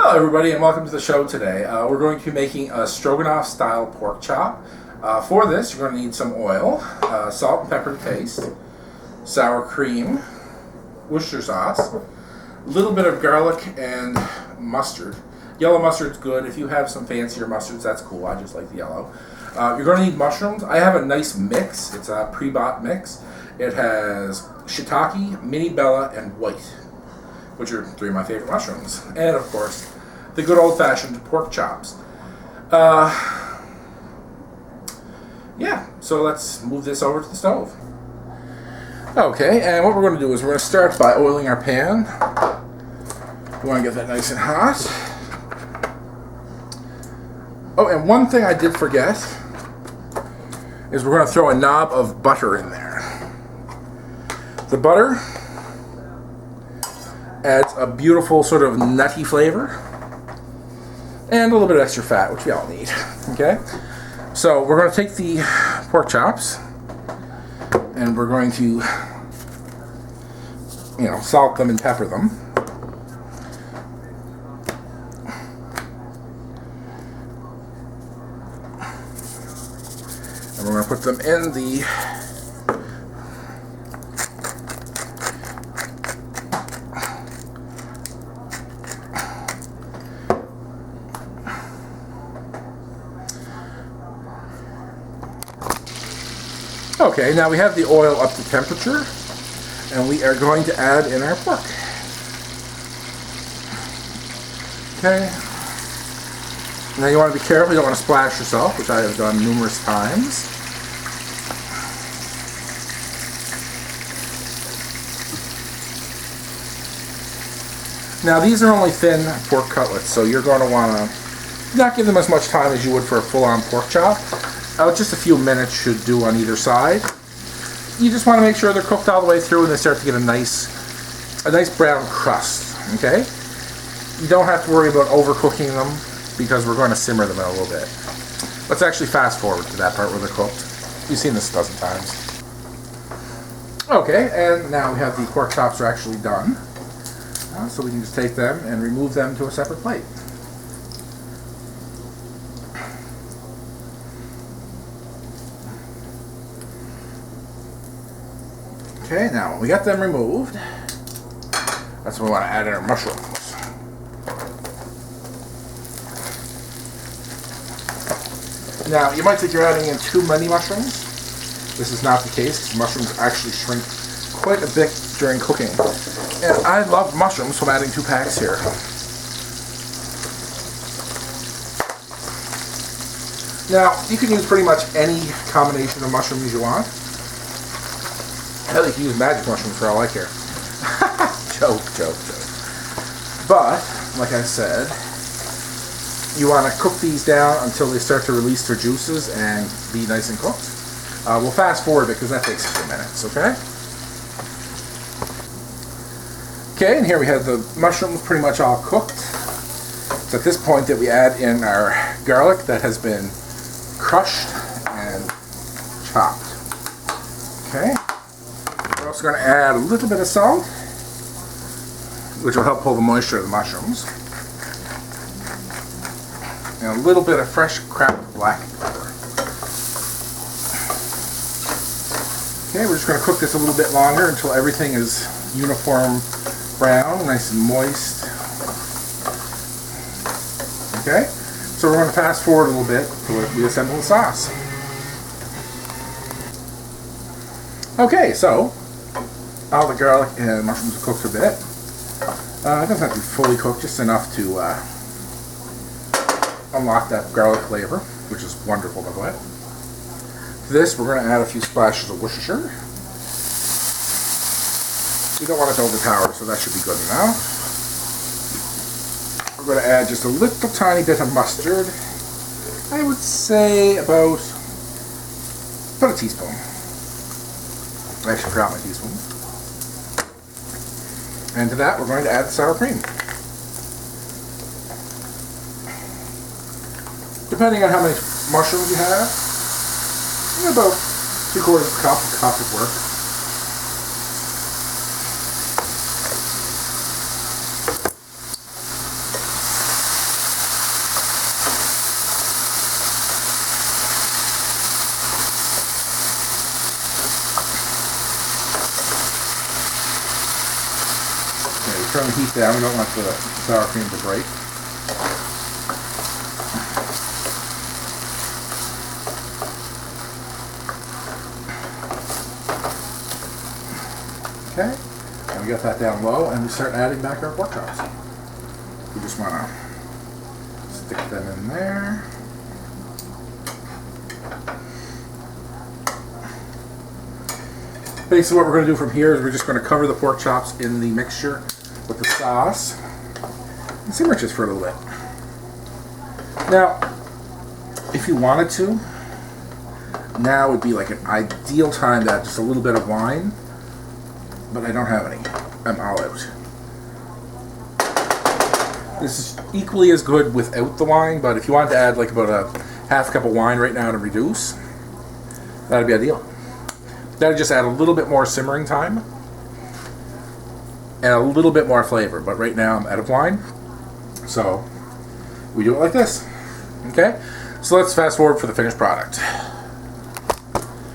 Hello everybody and welcome to the show today. We're going to be making a stroganoff style pork chop. For this you're going to need some oil, salt and pepper to taste, sour cream, Worcestershire sauce, a little bit of garlic and mustard. Yellow mustard's good. If you have some fancier mustards, that's cool. I just like the yellow. You're going to need mushrooms. I have a nice mix. It's a pre-bought mix. It has shiitake, mini bella, and white, which are three of my favorite mushrooms. And of course, the good old-fashioned pork chops. Yeah, so let's move this over to the stove. Okay, and what we're going to do is we're going to start by oiling our pan. We want to get that nice and hot. Oh, and one thing I did forget is we're going to throw a knob of butter in there. The butter adds a beautiful sort of nutty flavor and a little bit of extra fat, which we all need. Okay, so we're going to take the pork chops and we're going to, salt them and pepper them. And we're going to put them in the Okay, now we have the oil up to temperature, and we are going to add in our pork. Okay. Now you want to be careful, you don't want to splash yourself, which I have done numerous times. Now these are only thin pork cutlets, so you're going to want to not give them as much time as you would for a full-on pork chop. Just a few minutes should do on either side. You just want to make sure they're cooked all the way through and they start to get a nice brown crust. Okay? You don't have to worry about overcooking them because we're going to simmer them in a little bit. Let's actually fast forward to that part where they're cooked. You've seen this a dozen times. Okay, and now we have the pork chops are actually done. So we can just take them and remove them to a separate plate. Okay, now when we got them removed, that's when we want to add in our mushrooms. Now, you might think you're adding in too many mushrooms. This is not the case, because mushrooms actually shrink quite a bit during cooking. And I love mushrooms, so I'm adding 2 packs here. Now, you can use pretty much any combination of mushrooms you want. Hell, you can use magic mushrooms for all I care. Joke. But, like I said, you want to cook these down until they start to release their juices and be nice and cooked. We'll fast forward because that takes a few minutes, okay? Okay, and here we have the mushrooms pretty much all cooked. It's at this point that we add in our garlic that has been crushed and chopped. Okay. We're also going to add a little bit of salt, which will help pull the moisture of the mushrooms, and a little bit of fresh cracked black pepper. Okay, we're just going to cook this a little bit longer until everything is uniform brown, nice and moist. Okay, so we're going to fast forward a little bit until we assemble the sauce. Okay, so all the garlic and mushrooms are cooked a bit. It doesn't have to be fully cooked, just enough to unlock that garlic flavor, which is wonderful, by the way. To this, we're going to add a few splashes of Worcestershire. You don't want it to overpower, so that should be good enough. We're going to add just a little tiny bit of mustard. I would say about a teaspoon. I actually forgot my teaspoon. And to that, we're going to add the sour cream. Depending on how many mushrooms you have, about 3/4 cup would work. turn the heat down. We don't want the sour cream to break. Okay, and we got that down low, and we start adding back our pork chops. We just want to stick them in there. Basically what we're going to do from here is we're just going to cover the pork chops in the mixture with the sauce and simmer just for a little bit. Now, if you wanted to, now would be like an ideal time to add just a little bit of wine, but I don't have any. I'm all out. This is equally as good without the wine, but if you wanted to add like about a half cup of wine right now to reduce, that'd be ideal. That'd just add a little bit more simmering time and a little bit more flavor, but right now I'm out of wine, so we do it like this. Okay, so let's fast forward for the finished product.